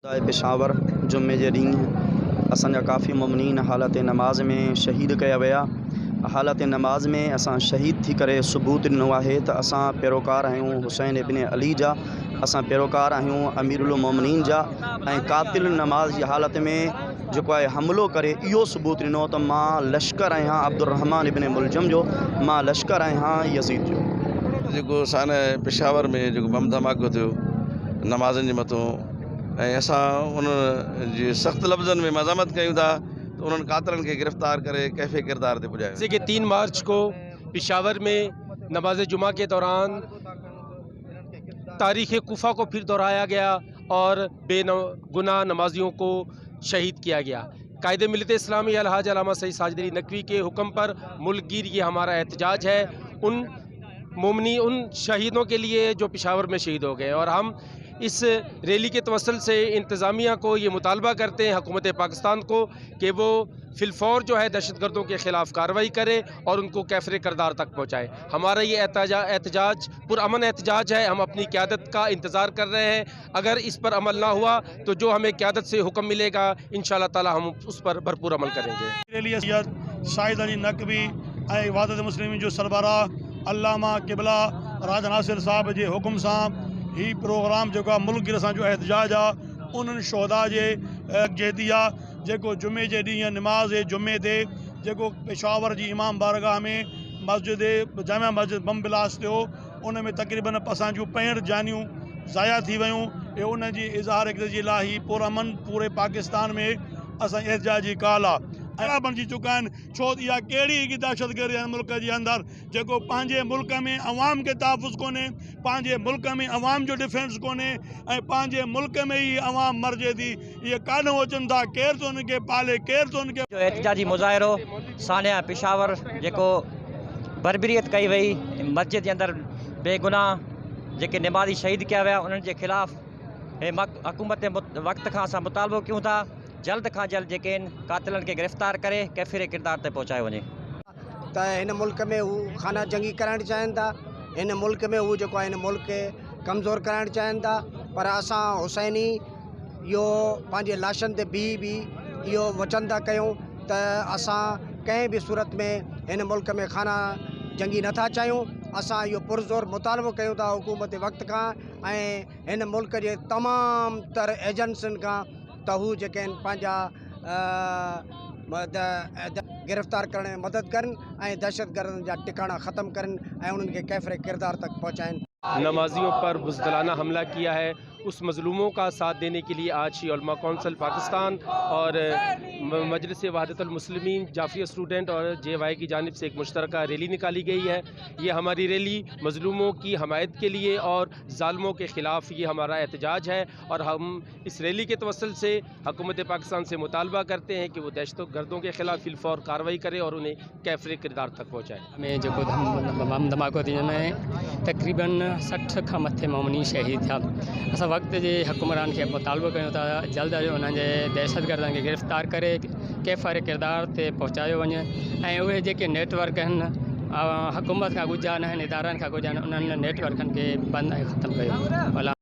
पेशावर जुम्मे जे ॾींहुं असांजा काफ़ी मुमिनीन हालत नमाज़ में शहीद कया विया। हालत नमाज़ में असां शहीद थी करे सबूत ॾिनो आहे त असां पैरोकार आहियूं हुसैन इब्न अली जा, असां पैरोकार आहियूं अमीरुल मोमिनीन जा। ऐं कातिल नमाज़ जी हालत में जेको आहे हमिलो करे इहो सबूत ॾिनो त मां लश्कर आहियां अब्दुर्रहमान इब्न मुलजम जो, मां लश्कर आहियां यज़ीद जो। जेको असां पेशावर में जेको बम धमाको थियो नमाज़नि जे मथां, ऐं असां उन जी सख़्त लफ़्ज़नि में मज़ामत कयूं था तो उन्होंने कातिलनि के गिरफ्तार करे कैफ़े किरदार से पुजाया। जैसे कि 3 मार्च को पेशावर में नमाज जुमा के दौरान तारीख़ कुफा को फिर दोहराया गया और बेगुनाह नमाजियों को शहीद किया गया। कायदे मिल्लत इस्लामी अलहाज अल्लामा सईद साजिद अली नकवी के हुक्म पर मुल्कगीर ये हमारा एहतजाज है उन शहीदों के लिए जो पेशावर में शहीद हो गए। और हम इस रैली के तवस्सुल से इंतज़ामिया को ये मुतालबा करते हैं, हुकूमत पाकिस्तान को, कि वो फिलफौर जो है दहशतगर्दों के ख़िलाफ़ कार्रवाई करे और उनको कैफ़रे किरदार तक पहुँचाए। हमारा ये एहतजाज पुरअमन एहतजाज है। हम अपनी क़यादत का इंतज़ार कर रहे हैं। अगर इस पर अमल ना हुआ तो जो हमें क़यादत से हुक्म मिलेगा इंशाअल्लाह ताला हम उस पर भरपूर अमल करेंगे। साहिद अली नकवी ऐं वहादत मुस्लिमीन जो सरबराह अल्लामा क़िबला राजा नासिर साहब जे हुक्म सां ही प्रोग्राम जो मुल्क गिर जो एहतजाज आहे उन्हनि शोहदा जे जहदी आहे जेको जुमे जे ॾींहुं नमाज़ जुमे ते जेको पेशावर जी इमाम बारगाह में मस्जिद जामिया मस्जिद बम ब्लास्ट थियो उन में तक़रीबन असांजूं 65 जानियूं ज़ाया थी वियूं। ऐं उन जी इज़हार जे लाइ पुरअमन पूरे पाकिस्तान में असां एहतजाज जी काल आहे बणिजी चुका आहिनि। छो इहा कहिड़ी दहशतगर्दी आहे मुल्क जे अंदरि जेको पंहिंजे मुल्क में अवाम खे तहफ़ुज़ कोन्हे, पंहिंजे मुल्क में अवाम जो डिफेंस कोन्हे ऐं पंहिंजे मुल्क में ही अवाम मरिजे थी। इहे कान अचनि था, केरु थो उनखे पाले, केरु थो उनखे। एहतजाजी मुज़ाहिरो सानिया पेशावर जेको बर्बरियत कई वई मस्जिद जे अंदरि बेगुनाह जेके नमाज़ी शहीद किया विया उन्हनि जे ख़िलाफ़ हुकूमत वक़्त खां असां मुतालबो कयूं था जल्द खां जल्द जेके कातिलनि खे गिरफ़्तार करे कैफ़रे किरदार ते पहुचायो वञे। त हिन मुल्क में हू खाना जंगी कराइणु चाहिनि था, हिन मुल्क में हू जेको आहे हिन मुल्क खे कमज़ोर कराइणु चाहिनि था। पर असां हुसैनी इहो पंहिंजे लाशनि ते बि इहो वचन था कयूं त असां कंहिं बि सूरत में हिन मुल्क में खाना जंगी नथा चाहियूं। असां इहो पुरज़ोर मुतालबो कयूं था हुकूमत वक़्त खां ऐं हिन मुल्क जे तमामु तर एजेंसियुनि खां त हू जेके आहिनि पंहिंजा गिरफ़्तार करण में मदद कनि ऐं दहशतगर्दनि जा टिकाणा ख़त्म कनि ऐं उन्हनि खे कैफ़रे किरदार तक पहुँचाइनि। नमाजियों पर बुज़दिलाना हमला किया है, उस मज़लूमों का साथ देने के लिए आज ही उलमा कौंसिल पाकिस्तान और मजलिस वहादतुल मुस्लिमीन जाफिया स्टूडेंट और JY की जानिब से एक मुश्तरका रैली निकाली गई है। ये हमारी रैली मज़लूमों की हमायत के लिए और ज़ालिमों के ख़िलाफ़ ये हमारा एहतजाज है और हम इस रैली के तवस्सुल से हुकूमत पाकिस्तान से मुतालबा करते हैं कि वो दहशतगर्दों के ख़िलाफ़ फिलफौर कार्रवाई करे और उन्हें कैफ़रे किरदार तक पहुँचाए। में जो बम धमाको थी में तक़रीबन 60 खां मथे मोमिनी शहीद थिया। असां वक़्त जे हुकुमरान खे मुतालबो कयूं था जल्द उन्हनि जे दहशतगर्दनि खे गिरफ़्तार करे कैफ़रे किरदार ते पहुचायो वञे ऐं उहे जेके नेटवर्क आहिनि हुकूमत खां गुज़ार आहिनि इदारनि खां गुज़ार उन्हनि नेटवर्कनि खे बंदि ऐं ख़तमु कयो।